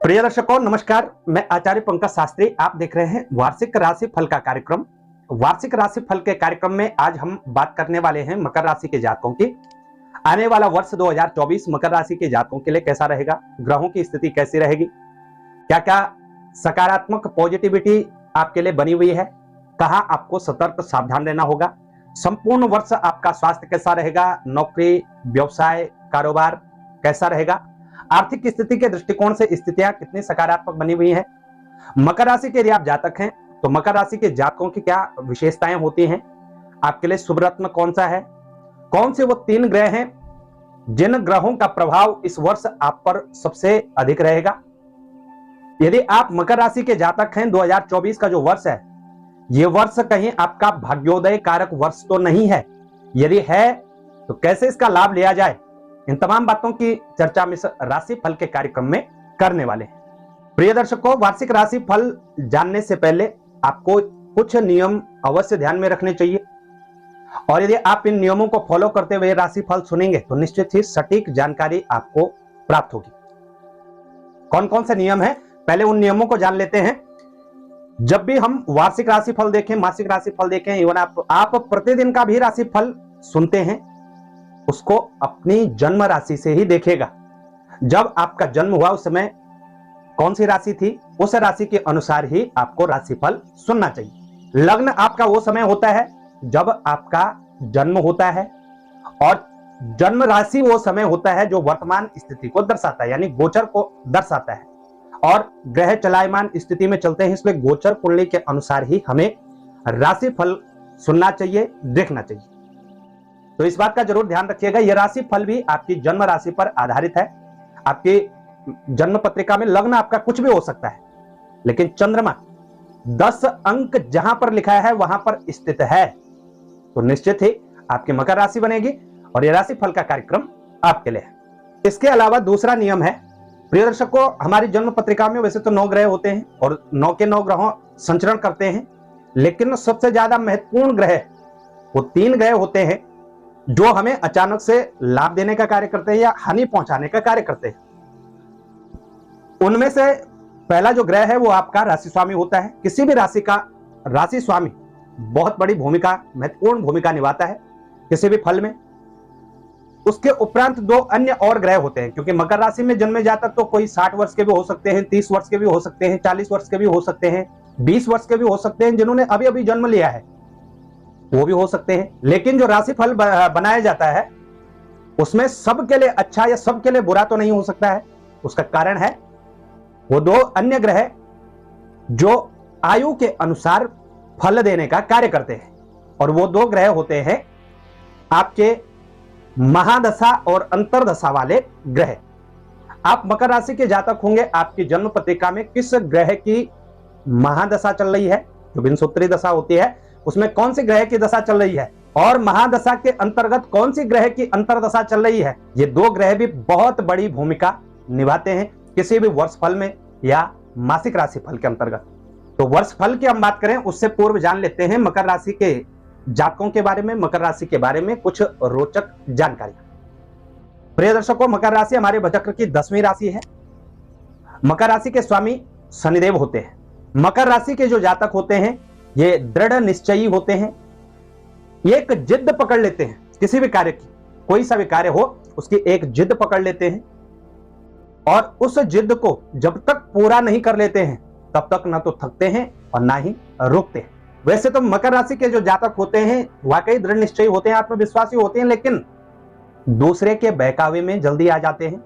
प्रिय दर्शकों नमस्कार, मैं आचार्य पंकज शास्त्री। आप देख रहे हैं वार्षिक राशि फल का कार्यक्रम। वार्षिक राशि फल के कार्यक्रम में आज हम बात करने वाले हैं मकर राशि के जातकों की। आने वाला वर्ष 2024 मकर राशि के जातकों के लिए कैसा रहेगा, ग्रहों की स्थिति कैसी रहेगी, क्या क्या सकारात्मक पॉजिटिविटी आपके लिए बनी हुई है, कहां आपको सतर्क सावधान रहना होगा, संपूर्ण वर्ष आपका स्वास्थ्य कैसा रहेगा, नौकरी, व्यवसाय, कारोबार कैसा रहेगा, आर्थिक स्थिति के दृष्टिकोण से स्थितियां कितनी सकारात्मक बनी हुई हैं। मकर राशि के यदि आप जातक हैं तो मकर राशि के जातकों की क्या विशेषताएं होती हैं, आपके लिए शुभ रत्न कौन सा है, कौन से वो 3 ग्रह हैं जिन ग्रहों का प्रभाव इस वर्ष आप पर सबसे अधिक रहेगा। यदि आप मकर राशि के जातक हैं, 2024 का जो वर्ष है यह वर्ष कहीं आपका भाग्योदय कारक वर्ष तो नहीं है। यदि है तो कैसे इसका लाभ लिया जाए, इन तमाम बातों की चर्चा हम इस राशि फल के कार्यक्रम में करने वाले हैं। प्रिय दर्शकों, वार्षिक राशि फल जानने से पहले आपको कुछ नियम अवश्य ध्यान में रखने चाहिए, और यदि आप इन नियमों को फॉलो करते हुए राशि फल सुनेंगे तो निश्चित ही सटीक जानकारी आपको प्राप्त होगी। कौन कौन से नियम है, पहले उन नियमों को जान लेते हैं। जब भी हम वार्षिक राशि फल देखें, मासिक राशि फल देखें, इवन आप प्रतिदिन का भी राशि फल सुनते हैं, उसको अपनी जन्म राशि से ही देखेगा। जब आपका जन्म हुआ उस समय कौन सी राशि थी, उस राशि के अनुसार ही आपको राशिफल सुनना चाहिए। लग्न आपका वो समय होता है जब आपका जन्म होता है, और जन्म राशि वो समय होता है जो वर्तमान स्थिति को दर्शाता है, यानी गोचर को दर्शाता है। और ग्रह चलायमान स्थिति में चलते हैं, इसलिए गोचर कुंडली के अनुसार ही हमें राशिफल सुनना चाहिए, देखना चाहिए। तो इस बात का जरूर ध्यान रखिएगा। यह राशि फल भी आपकी जन्म राशि पर आधारित है। आपकी जन्म पत्रिका में लग्न आपका कुछ भी हो सकता है, लेकिन चंद्रमा 10 अंक जहां पर लिखा है वहां पर स्थित है, तो निश्चित ही आपकी मकर राशि बनेगी और यह राशि फल का कार्यक्रम आपके लिए है। इसके अलावा दूसरा नियम है, प्रिय दर्शकों, हमारी जन्म पत्रिका में वैसे तो 9 ग्रह होते हैं और 9 के 9 ग्रहों संचरण करते हैं, लेकिन सबसे ज्यादा महत्वपूर्ण ग्रह वो 3 ग्रह होते हैं जो हमें अचानक से लाभ देने का कार्य करते हैं या हानि पहुंचाने का कार्य करते हैं। उनमें से पहला जो ग्रह है वो आपका राशि स्वामी होता है। किसी भी राशि का राशि स्वामी बहुत बड़ी भूमिका, महत्वपूर्ण भूमिका निभाता है किसी भी फल में। उसके उपरांत 2 अन्य और ग्रह होते हैं, क्योंकि मकर राशि में जन्मे जातक तो कोई 60 वर्ष के भी हो सकते हैं, 30 वर्ष के भी हो सकते हैं, 40 वर्ष के भी हो सकते हैं, 20 वर्ष के भी हो सकते हैं, जिन्होंने अभी अभी जन्म लिया है वो भी हो सकते हैं। लेकिन जो राशि फल बनाया जाता है उसमें सबके लिए अच्छा या सबके लिए बुरा तो नहीं हो सकता है। उसका कारण है वो 2 अन्य ग्रह जो आयु के अनुसार फल देने का कार्य करते हैं, और वो 2 ग्रह होते हैं आपके महादशा और अंतरदशा वाले ग्रह। आप मकर राशि के जातक होंगे, आपकी जन्म पत्रिका में किस ग्रह की महादशा चल रही है, जो बिनसूत्री दशा होती है उसमें कौन सी ग्रह की दशा चल रही है, और महादशा के अंतर्गत कौन सी ग्रह की अंतरदशा चल रही है, ये 2 ग्रह भी बहुत बड़ी भूमिका निभाते हैं किसी भी वर्ष फल में या मासिक राशि फल के अंतर्गत। तो वर्ष फल की हम बात करें उससे पूर्व जान लेते हैं मकर राशि के जातकों के बारे में, मकर राशि के बारे में कुछ रोचक जानकारी। प्रिय दर्शकों, मकर राशि हमारे भचक्र की 10वीं राशि है। मकर राशि के स्वामी शनिदेव होते हैं। मकर राशि के जो जातक होते हैं ये दृढ़ निश्चयी होते हैं, ये एक जिद पकड़ लेते हैं किसी भी कार्य की, कोई सा भी कार्य हो उसकी एक जिद पकड़ लेते हैं, और उस जिद को जब तक पूरा नहीं कर लेते हैं तब तक ना तो थकते हैं और ना ही रुकते हैं। वैसे तो मकर राशि के जो जातक होते हैं वाकई दृढ़ निश्चयी होते हैं, आत्मविश्वासी होते हैं, लेकिन दूसरे के बहकावे में जल्दी आ जाते हैं,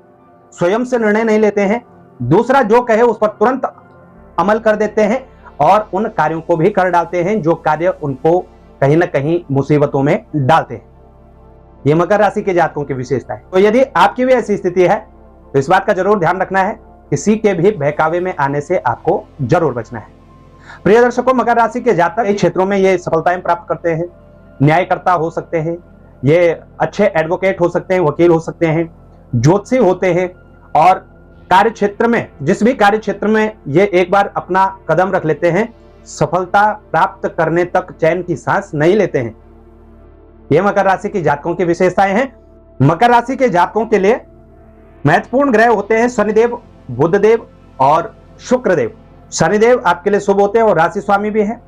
स्वयं से निर्णय नहीं लेते हैं, दूसरा जो कहे उस पर तुरंत अमल कर देते हैं और उन कार्यों को भी कर डालते हैं जो कार्य उनको कहीं ना कहीं मुसीबतों में डालते हैं। ये मकर राशि के जातकों की विशेषता है। तो यदि आपकी भी ऐसी स्थिति है तो इस बात का जरूर ध्यान रखना है, किसी के भी बहकावे में आने से आपको जरूर बचना है। प्रिय दर्शकों, मकर राशि के जातक इन क्षेत्रों में ये सफलताएं प्राप्त करते हैं। न्यायकर्ता हो सकते हैं, ये अच्छे एडवोकेट हो सकते हैं, वकील हो सकते हैं, ज्योतिषी होते हैं, और कार्य क्षेत्र में जिस भी कार्य क्षेत्र में ये एक बार अपना कदम रख लेते हैं सफलता प्राप्त करने तक चैन की सांस नहीं लेते हैं। ये मकर राशि की जातकों की विशेषताएं हैं। मकर राशि के जातकों के लिए महत्वपूर्ण ग्रह होते हैं शनिदेव, बुधदेव, और शुक्रदेव। शनिदेव आपके लिए शुभ होते हैं और राशि स्वामी भी हैं।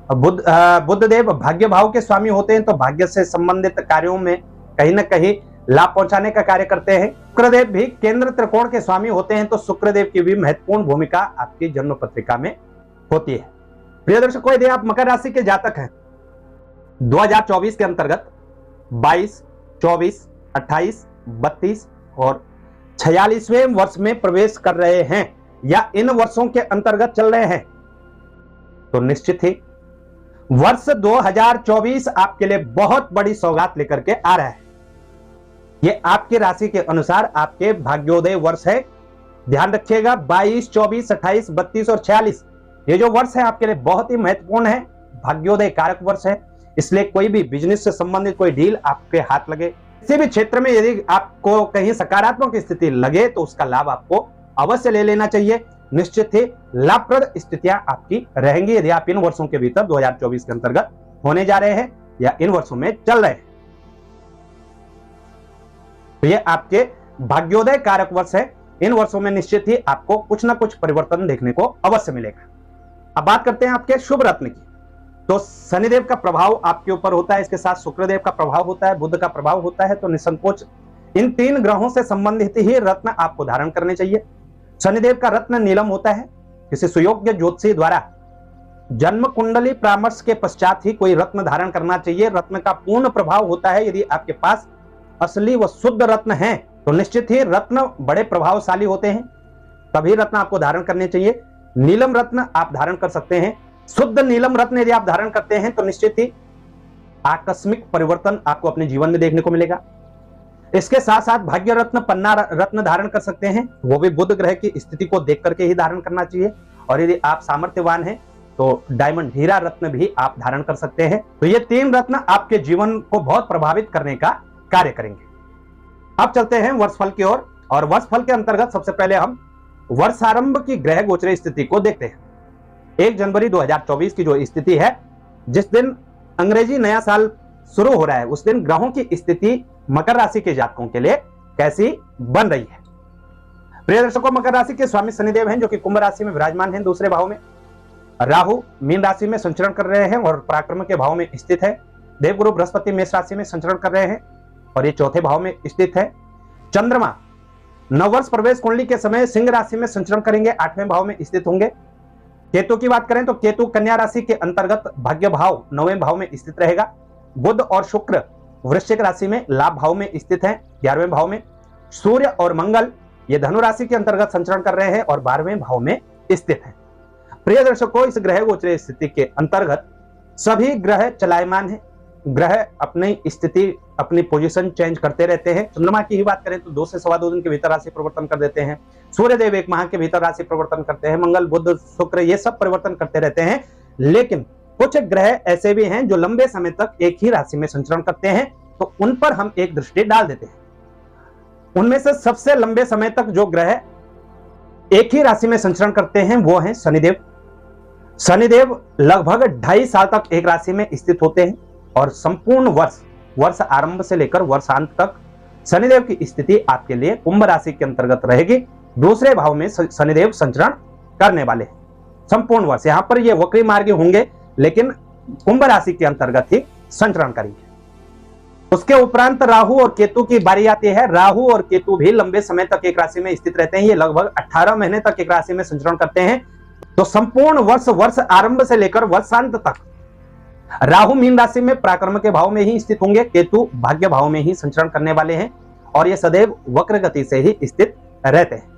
बुध देव भाग्य भाव के स्वामी होते हैं, तो भाग्य से संबंधित कार्यों में कहीं ना कहीं लाभ पहुंचाने का कार्य करते हैं। शुक्रदेव भी केंद्र त्रिकोण के स्वामी होते हैं, तो शुक्रदेव की भी महत्वपूर्ण भूमिका आपकी जन्म पत्रिका में होती है। प्रिय दर्शकों, यदि आप मकर राशि के जातक हैं, 2024 के अंतर्गत 22, 24, 28, 32 और 46वें वर्ष में प्रवेश कर रहे हैं या इन वर्षों के अंतर्गत चल रहे हैं, तो निश्चित ही वर्ष 2024 आपके लिए बहुत बड़ी सौगात लेकर के आ रहा है। ये आपकी राशि के अनुसार आपके भाग्योदय वर्ष है। ध्यान रखिएगा, 22, 24, 28, 32 और 46 ये जो वर्ष है आपके लिए बहुत ही महत्वपूर्ण है, भाग्योदय कारक वर्ष है। इसलिए कोई भी बिजनेस से संबंधित कोई डील आपके हाथ लगे, किसी भी क्षेत्र में यदि आपको कहीं सकारात्मक स्थिति लगे, तो उसका लाभ आपको अवश्य ले लेना चाहिए। निश्चित ही लाभप्रद स्थितियां आपकी रहेंगी यदि आप इन वर्षों के भीतर 2024 के अंतर्गत होने जा रहे हैं या इन वर्षों में चल रहे हैं। तो ये आपके भाग्योदय कारक वर्ष है। इन वर्षों में निश्चित ही आपको कुछ ना कुछ परिवर्तन देखने को अवश्य मिलेगा। अब बात करते हैं आपके शुभ रत्न की। तो शनिदेव का प्रभाव आपके ऊपर होता है, इसके साथ शुक्रदेव का प्रभाव होता है, बुध का प्रभाव होता है। तो निसंकोच इन 3 ग्रहों से संबंधित ही रत्न आपको धारण करने चाहिए। शनिदेव का रत्न नीलम होता है। किसी सुयोग्य ज्योतिषी द्वारा जन्म कुंडली परामर्श के पश्चात ही कोई रत्न धारण करना चाहिए। रत्न का पूर्ण प्रभाव होता है। यदि आपके पास असली व शुद्ध रत्न है, तो निश्चित ही रत्न बड़े प्रभावशाली होते हैं, तभी रत्न आपको धारण करने चाहिए। नीलम रत्न आप धारण कर सकते हैं। शुद्ध नीलम रत्न यदि आप धारण करते हैं, तो निश्चित ही आकस्मिक परिवर्तन आपको अपने जीवन में देखने को मिलेगा। इसके साथ साथ भाग्य रत्न, पन्ना रत्न धारण कर सकते हैं। वो भी बुध ग्रह की स्थिति को देख करके ही धारण करना चाहिए। और यदि आप सामर्थ्यवान हैं, तो डायमंड हीरा रत्न भी आप धारण कर सकते हैं। तो ये 3 रत्न आपके जीवन को बहुत प्रभावित करने का कार्य करेंगे। अब चलते हैं वर्षफल की ओर। और वर्षफल के अंतर्गत सबसे पहले हम वर्षारंभ की ग्रह गोचर स्थिति को देखते हैं। 1 जनवरी 2024 की जो स्थिति है, जिस दिन अंग्रेजी नया साल शुरू हो रहा है, उस दिन ग्रहों की स्थिति मकर राशि के जातकों के लिए कैसी बन रही है। प्रिय दर्शकों, मकर राशि के स्वामी शनिदेव हैं, जो कि कुंभ राशि में विराजमान हैं, दूसरे भाव में। राहु मीन राशि में संचरण कर रहे हैं और पराक्रम के भाव में स्थित है। देवगुरु बृहस्पति मेष राशि में संचरण कर रहे हैं और ये चौथे भाव में स्थित है। चंद्रमा नववर्ष प्रवेश कुंडली के समय सिंह राशि में संचरण करेंगे, 8वें भाव में स्थित होंगे। केतु की बात करें तो केतु कन्या राशि के अंतर्गत भाग्य भाव 9वें भाव में स्थित रहेगा। बुध और शुक्र वृश्चिक राशि में लाभ भाव में स्थित हैं, 11वें भाव में। सूर्य और मंगल ये धनु राशि के अंतर्गत संचरण कर रहे हैं और 12वें भाव में स्थित हैं। प्रिय दर्शकों, इस ग्रह गोचर स्थिति के अंतर्गत सभी ग्रह चलायमान हैं। ग्रह अपनी स्थिति, अपनी पोजीशन चेंज करते रहते हैं। चंद्रमा की ही बात करें तो 2 से सवा 2 दिन के भीतर राशि परिवर्तन कर देते हैं। सूर्य देव 1 माह के भीतर राशि परिवर्तन करते हैं। मंगल, बुध, शुक्र ये सब परिवर्तन करते रहते हैं। लेकिन कुछ ग्रह ऐसे भी हैं जो लंबे समय तक एक ही राशि में संचरण करते हैं, तो उन पर हम एक दृष्टि डाल देते हैं। उनमें से सबसे लंबे समय तक जो ग्रह एक ही राशि में संचरण करते हैं, वो हैं शनिदेव। शनिदेव लगभग 2.5 साल तक एक राशि में स्थित होते हैं और संपूर्ण वर्ष आरंभ से लेकर वर्षांत तक शनिदेव की स्थिति आपके लिए कुंभ राशि के अंतर्गत रहेगी। दूसरे भाव में शनिदेव संचरण करने वाले हैं संपूर्ण वर्ष। यहां पर ये वक्री मार्गी होंगे, लेकिन कुंभ राशि के अंतर्गत ही संचरण करेंगे। उसके उपरांत राहु और केतु की बारी आती है। राहु और केतु भी लंबे समय तक एक राशि में स्थित रहते हैं। ये लगभग 18 महीने तक एक राशि में संचरण करते हैं। तो संपूर्ण वर्ष आरंभ से लेकर वर्षांत तक राहु मीन राशि में पराक्रम के भाव में ही स्थित होंगे। केतु भाग्य भाव में ही संचरण करने वाले हैं और ये सदैव वक्र गति से ही स्थित रहते हैं।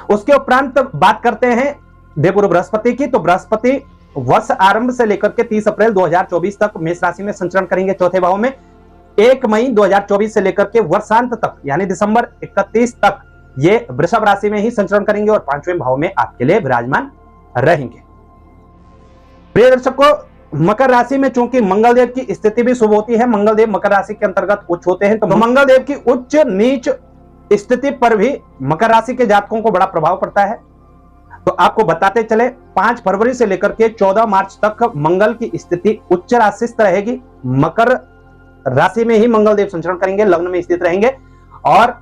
उसके उपरांत बात करते हैं देवगुरु बृहस्पति की। तो बृहस्पति वर्ष आरंभ से लेकर के 30 अप्रैल 2024 तक मेष राशि में संचरण करेंगे, चौथे भाव में। 1 मई 2024 से लेकर के वर्षांत तक यानी दिसंबर 31 तक ये वृषभ राशि में ही संचरण करेंगे और 5वें भाव में आपके लिए विराजमान रहेंगे। प्रिय दर्शकों, मकर राशि में चूंकि मंगल देव की स्थिति भी शुभ होती है, मंगल देव मकर राशि के अंतर्गत उच्च होते हैं, तो मंगल देव की उच्च नीच स्थिति पर भी मकर राशि के जातकों को बड़ा प्रभाव पड़ता है। तो आपको बताते चले, 5 फरवरी से लेकर के 14 मार्च तक मंगल की स्थिति उच्च राशिस्थ रहेगी। मकर राशि में ही मंगल देव संचरण करेंगे, लग्न में स्थित रहेंगे और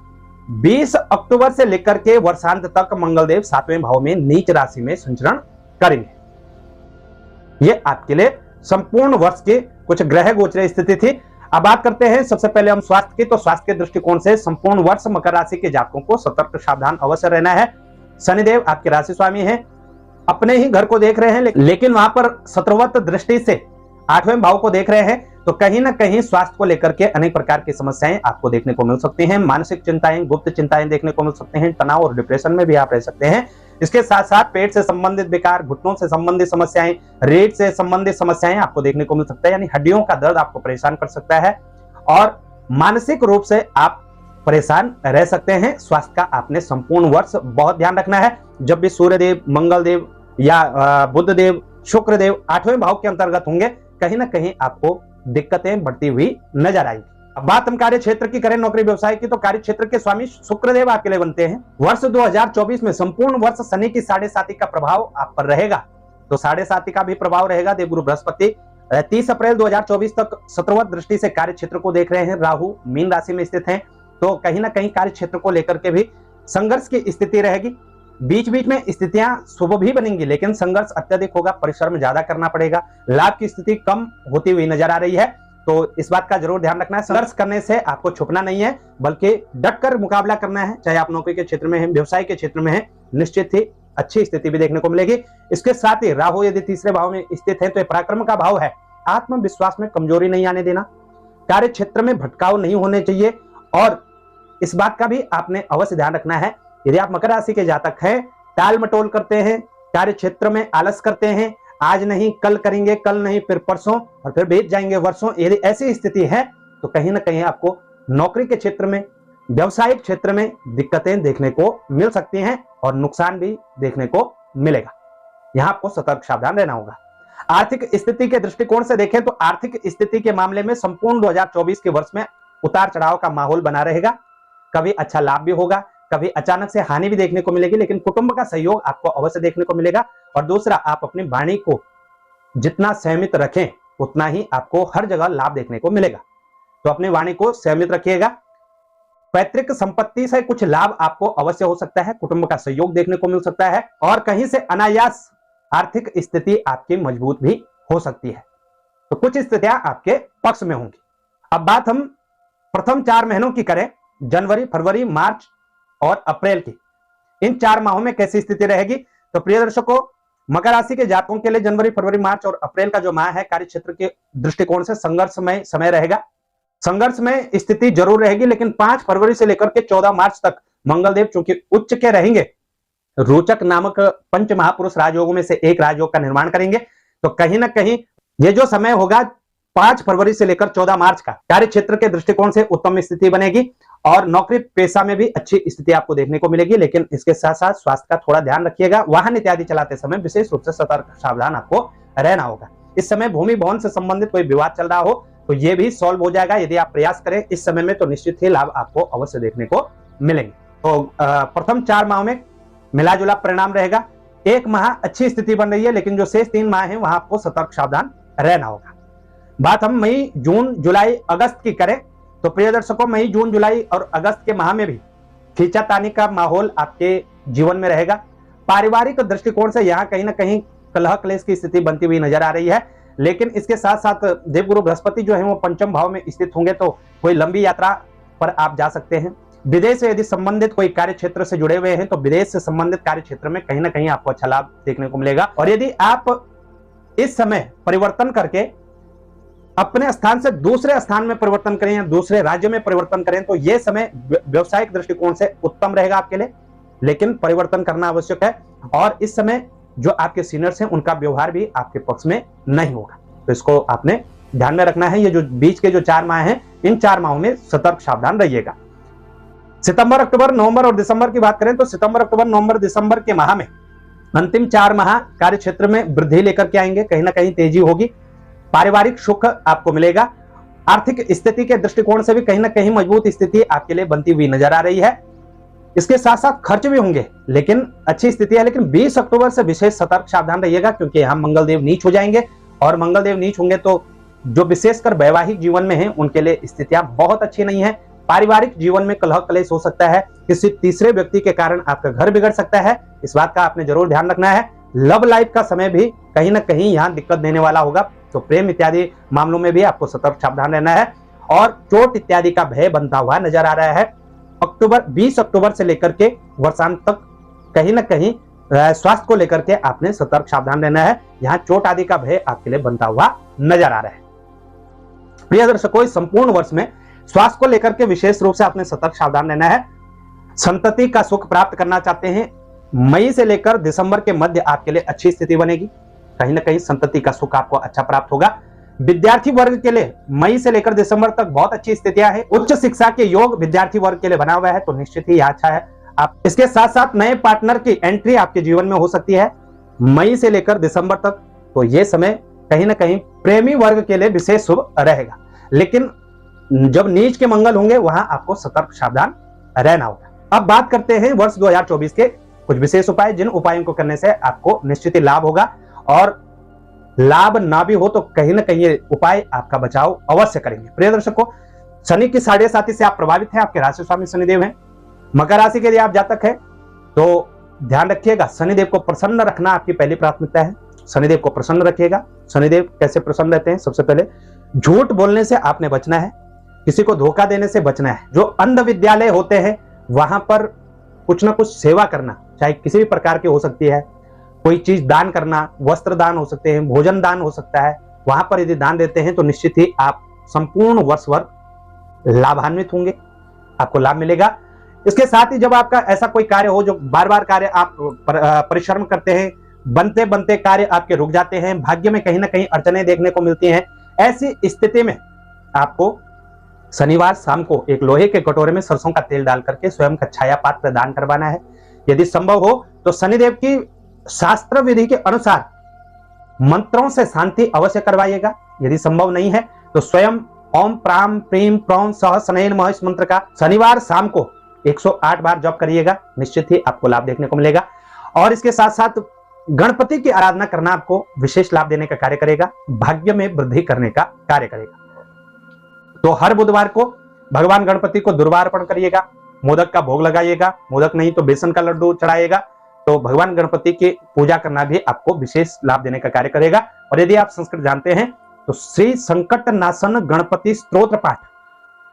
20 अक्टूबर से लेकर के वर्षांत तक मंगलदेव 7वें भाव में नीच राशि में संचरण करेंगे। ये आपके लिए संपूर्ण वर्ष की कुछ ग्रह गोचर स्थिति थी। अब बात करते हैं सबसे पहले हम स्वास्थ्य की। तो स्वास्थ्य के दृष्टिकोण से संपूर्ण वर्ष मकर राशि के जातकों को सतर्क सावधान अवश्य रहना है। शनिदेव आपके राशि स्वामी हैं, अपने ही घर को देख रहे हैं, लेकिन वहां पर सत्रवत दृष्टि से 8वें भाव को देख रहे हैं, तो कहीं ना कहीं स्वास्थ्य को लेकर के अनेक प्रकार की समस्याएं आपको देखने को मिल सकती हैं। मानसिक चिंताएं, गुप्त चिंताएं देखने को मिल सकते हैं। तनाव और डिप्रेशन में भी आप रह सकते हैं। इसके साथ साथ पेट से संबंधित विकार, घुटनों से संबंधित समस्याएं, रीढ़ से संबंधित समस्याएं आपको देखने को मिल सकता है, यानी हड्डियों का दर्द आपको परेशान कर सकता है और मानसिक रूप से आप परेशान रह सकते हैं। स्वास्थ्य का आपने संपूर्ण वर्ष बहुत ध्यान रखना है। जब भी सूर्यदेव, मंगलदेव या बुधदेव, शुक्रदेव 8वें भाव के अंतर्गत होंगे, कहीं ना कहीं आपको दिक्कतें बढ़ती हुई नजर आएंगी। अब बात हम कार्य क्षेत्र की करें, नौकरी व्यवसाय की, तो कार्य क्षेत्र के स्वामी शुक्रदेव आपके लिए बनते हैं। वर्ष 2024 में संपूर्ण वर्ष शनि की 7.5 का प्रभाव आप पर रहेगा, तो 7.5 का भी प्रभाव रहेगा। देवगुरु बृहस्पति 30 अप्रैल 2024 तक सत्रवत दृष्टि से कार्य क्षेत्र को देख रहे हैं। राहु मीन राशि में स्थित हैं, तो कहीं ना कहीं कार्य क्षेत्र को लेकर के भी संघर्ष की स्थिति रहेगी। बीच बीच में स्थितियां शुभ भी बनेंगी, लेकिन संघर्ष अत्यधिक होगा, परिश्रम ज्यादा करना पड़ेगा। लाभ की स्थिति कम होती हुई नजर आ रही है, तो इस बात का जरूर ध्यान रखना है। संघर्ष करने से आपको छुपना नहीं है, बल्कि डटकर मुकाबला करना है। चाहे आप नौकरी के क्षेत्र में हैं, व्यवसाय के क्षेत्र में हैं, निश्चित ही अच्छी स्थिति भी देखने को मिलेगी। इसके साथ ही राहु यदि तीसरे भाव में स्थित है, तो पराक्रम का भाव है। आत्मविश्वास में कमजोरी नहीं आने देना, कार्य क्षेत्र में भटकाव नहीं होने चाहिए, और इस बात का भी आपने अवश्य ध्यान रखना है। यदि आप मकर राशि के जातक हैं, टाल मटोल करते हैं, कार्य क्षेत्र में आलस करते हैं, आज नहीं कल करेंगे, कल नहीं फिर परसों, और फिर बीत जाएंगे वर्षों, यदि ऐसी स्थिति है, तो कहीं ना कहीं आपको नौकरी के क्षेत्र में, व्यवसायिक क्षेत्र में दिक्कतें देखने को मिल सकती हैं और नुकसान भी देखने को मिलेगा। यहां आपको सतर्क सावधान रहना होगा। आर्थिक स्थिति के दृष्टिकोण से देखें तो आर्थिक स्थिति के मामले में संपूर्ण 2024 के वर्ष में उतार चढ़ाव का माहौल बना रहेगा। कभी अच्छा लाभ भी होगा, कभी अचानक से हानि भी देखने को मिलेगी, लेकिन कुटुंब का सहयोग आपको अवश्य देखने को मिलेगा। और दूसरा, आप अपनी वाणी को जितना संयमित रखें, उतना ही आपको हर जगह लाभ देखने को मिलेगा। तो अपनी वाणी को संयमित रखिएगा। पैतृक संपत्ति से कुछ लाभ आपको अवश्य हो सकता है, कुटुंब का सहयोग देखने को मिल सकता है, और कहीं से अनायास आर्थिक स्थिति आपकी मजबूत भी हो सकती है। तो कुछ स्थितियां आपके पक्ष में होंगी। अब बात हम प्रथम 4 महीनों की करें, जनवरी, फरवरी, मार्च और अप्रैल की। इन 4 माहों में कैसी स्थिति रहेगी? तो प्रिय दर्शकों, मकर राशि के जातकों के लिए जनवरी, फरवरी, मार्च और अप्रैल का जो माह है, कार्य क्षेत्र के दृष्टिकोण से संघर्षमय समय रहेगा। संघर्षमय स्थिति जरूर रहेगी, लेकिन 5 फरवरी से लेकर के 14 मार्च तक मंगलदेव चूंकि उच्च के रहेंगे, रोचक नामक पंच महापुरुष राजयोगों में से एक राजयोग का निर्माण करेंगे। तो कहीं ना कहीं ये जो समय होगा 5 फरवरी से लेकर 14 मार्च का, कार्य क्षेत्र के दृष्टिकोण से उत्तम स्थिति बनेगी और नौकरी पेशा में भी अच्छी स्थिति आपको देखने को मिलेगी। लेकिन इसके साथ साथ स्वास्थ्य का थोड़ा ध्यान रखिएगा। वाहन इत्यादि चलाते समय विशेष रूप से सतर्क सावधान आपको रहना होगा। इस समय भूमि भवन से संबंधित कोई विवाद चल रहा हो तो ये भी सॉल्व हो जाएगा यदि आप प्रयास करें इस समय में, तो निश्चित ही लाभ आपको अवश्य देखने को मिलेंगे। तो प्रथम 4 माह में मिला जुला परिणाम रहेगा। 1 माह अच्छी स्थिति बन रही है, लेकिन जो शेष 3 माह है वहां आपको सतर्क सावधान रहना होगा। बात हम मई, जून, जुलाई, अगस्त की करें तो प्रिय दर्शकों, मई, जून, जुलाई और अगस्त के माह में भी खींचातानी का माहौल आपके जीवन में रहेगा। पारिवारिक दृष्टिकोण से यहाँ कहीं ना कहीं कलह क्लेश की स्थिति बनती हुई नजर आ रही है, लेकिन इसके साथ साथ देवगुरु बृहस्पति जो है वो पंचम भाव में स्थित होंगे, तो कोई लंबी यात्रा पर आप जा सकते हैं। विदेश से यदि संबंधित कोई कार्य क्षेत्र से जुड़े हुए हैं तो विदेश से संबंधित कार्य क्षेत्र में कहीं ना कहीं आपको अच्छा लाभ देखने को मिलेगा। और यदि आप इस समय परिवर्तन करके अपने स्थान से दूसरे स्थान में परिवर्तन करें या दूसरे राज्य में परिवर्तन करें तो यह समय व्यवसायिक दृष्टिकोण से उत्तम रहेगा आपके लिए, लेकिन परिवर्तन करना आवश्यक है। और इस समय जो आपके सीनियर्स हैं उनका व्यवहार भी आपके पक्ष में नहीं होगा, तो इसको आपने ध्यान में रखना है। ये जो बीच के जो 4 माह हैं, इन 4 माहों में सतर्क सावधान रहिएगा। सितंबर, अक्टूबर, नवंबर और दिसंबर की बात करें तो सितंबर, अक्टूबर, नवंबर, दिसंबर के माह में अंतिम 4 माह कार्य क्षेत्र में वृद्धि लेकर के आएंगे, कहीं ना कहीं तेजी होगी। पारिवारिक सुख आपको मिलेगा। आर्थिक स्थिति के दृष्टिकोण से भी कहीं ना कहीं मजबूत स्थिति आपके लिए बनती हुई नजर आ रही है। इसके साथ साथ खर्च भी होंगे, लेकिन अच्छी स्थिति है। लेकिन 20 अक्टूबर से विशेष सतर्क सावधान रहिएगा, क्योंकि यहाँ मंगलदेव नीच हो जाएंगे, और मंगलदेव नीच होंगे तो जो विशेषकर वैवाहिक जीवन में है उनके लिए स्थितियां बहुत अच्छी नहीं है। पारिवारिक जीवन में कलह कलेश हो सकता है, किसी तीसरे व्यक्ति के कारण आपका घर बिगड़ सकता है, इस बात का आपने जरूर ध्यान रखना है। लव लाइफ का समय भी कहीं ना कहीं यहाँ दिक्कत देने वाला होगा, तो प्रेम इत्यादि मामलों में भी आपको सतर्क सावधान रहना है। और चोट इत्यादि का भय बनता हुआ नजर आ रहा है। 20 अक्टूबर से लेकर के वर्षांत तक कहीं ना कहीं स्वास्थ्य को लेकर के आपने सतर्क सावधान रहना है। यहाँ चोट आदि का भय आपके लिए बनता हुआ नजर आ रहा है। प्रिय दर्शकों, इस संपूर्ण वर्ष में स्वास्थ्य को लेकर के विशेष रूप से आपने सतर्क सावधान रहना है। संतति का सुख प्राप्त करना चाहते हैं, मई से लेकर दिसंबर के मध्य आपके लिए अच्छी स्थिति बनेगी। कहीं ना कहीं संतति का सुख आपको अच्छा प्राप्त होगा। विद्यार्थी वर्ग के लिए मई से लेकर दिसंबर तक बहुत अच्छी स्थितियां हैं। उच्च शिक्षा के योग विद्यार्थी वर्ग के लिए बना हुआ है, तो निश्चित ही अच्छा है। आप इसके साथ साथ नए पार्टनर की एंट्री आपके जीवन में हो सकती है मई से लेकर दिसंबर तक, तो यह समय कहीं ना कहीं प्रेमी वर्ग के लिए विशेष शुभ रहेगा। लेकिन जब नीच के मंगल होंगे वहां आपको सतर्क सावधान रहना होगा। अब बात करते हैं वर्ष 2024 के कुछ विशेष उपाय, जिन उपायों को करने से आपको निश्चित ही लाभ होगा, और लाभ ना भी हो तो कहीं ना कहीं ये उपाय आपका बचाव अवश्य करेंगे। प्रिय दर्शकों, शनि की 7.5 से आप प्रभावित हैं, आपके राशि स्वामी शनिदेव हैं। मकर राशि के लिए आप जातक हैं तो ध्यान रखिएगा, शनिदेव को प्रसन्न रखना आपकी पहली प्राथमिकता है। शनिदेव को प्रसन्न रखिएगा। शनिदेव कैसे प्रसन्न रहते हैं? सबसे पहले झूठ बोलने से आपने बचना है, किसी को धोखा देने से बचना है। जो अंध विद्यालय होते हैं वहां पर कुछ ना कुछ सेवा करना, चाहे किसी भी प्रकार की हो सकती है, कोई चीज दान करना, वस्त्र दान हो सकते हैं, भोजन दान हो सकता है, वहां पर यदि दान देते हैं तो निश्चित ही आप संपूर्ण वर्ष भर लाभान्वित होंगे, आपको लाभ मिलेगा। इसके साथ ही जब आपका ऐसा कोई कार्य हो जो बार बार कार्य आप परिश्रम करते हैं, बनते बनते कार्य आपके रुक जाते हैं, भाग्य में कहीं ना कहीं अड़चने देखने को मिलती हैं, ऐसी स्थिति में आपको शनिवार शाम को एक लोहे के कटोरे में सरसों का तेल डाल करके स्वयं का छाया पात्र प्रदान करवाना है। यदि संभव हो तो शनिदेव की शास्त्र विधि के अनुसार मंत्रों से शांति अवश्य करवाइएगा। यदि संभव नहीं है तो स्वयं ओम प्राम प्रीम प्रौम सह शनैः नमः इस मंत्र का शनिवार शाम को 108 बार जप करिएगा, निश्चित ही आपको लाभ देखने को मिलेगा। और इसके साथ साथ गणपति की आराधना करना आपको विशेष लाभ देने का कार्य करेगा, भाग्य में वृद्धि करने का कार्य करेगा। तो हर बुधवार को भगवान गणपति को दुर्वा अर्पण करिएगा, मोदक का भोग लगाइएगा, मोदक नहीं तो बेसन का लड्डू चढ़ाइएगा। तो भगवान गणपति की पूजा करना भी आपको विशेष लाभ देने का कार्य करेगा। और यदि आप संस्कृत जानते हैं तो श्री संकट नाशन गणपति स्तोत्र पाठ,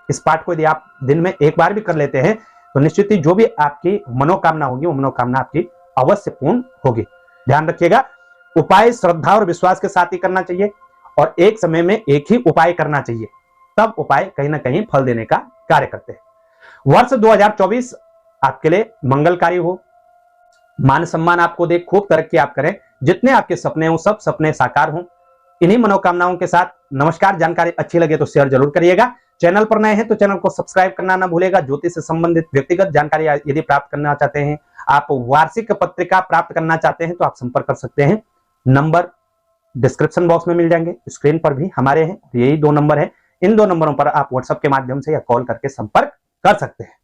इस पाठ को यदि आप दिन में एक बार भी कर लेते हैं तो निश्चित ही जो भी आपकी मनोकामना होगी वो मनोकामना आपकी अवश्य पूर्ण होगी। ध्यान रखिएगा, उपाय श्रद्धा और विश्वास के साथ ही करना चाहिए, और एक समय में एक ही उपाय करना चाहिए, तब उपाय कहीं ना कहीं फल देने का कार्य करते हैं। वर्ष 2024 आपके लिए मंगलकारी हो, मान सम्मान आपको दे, खूब तरक्की आप करें, जितने आपके सपने हो सब सपने साकार हों। इन्हीं मनोकामनाओं के साथ नमस्कार। जानकारी अच्छी लगे तो शेयर जरूर करिएगा। चैनल पर नए हैं तो चैनल को सब्सक्राइब करना ना भूलेगा। ज्योतिष से संबंधित व्यक्तिगत जानकारी यदि प्राप्त करना चाहते हैं, आप वार्षिक पत्रिका प्राप्त करना चाहते हैं तो आप संपर्क कर सकते हैं। नंबर डिस्क्रिप्शन बॉक्स में मिल जाएंगे, स्क्रीन पर भी हमारे हैं, यही 2 नंबर है। इन 2 नंबरों पर आप व्हाट्सएप के माध्यम से या कॉल करके संपर्क कर सकते हैं।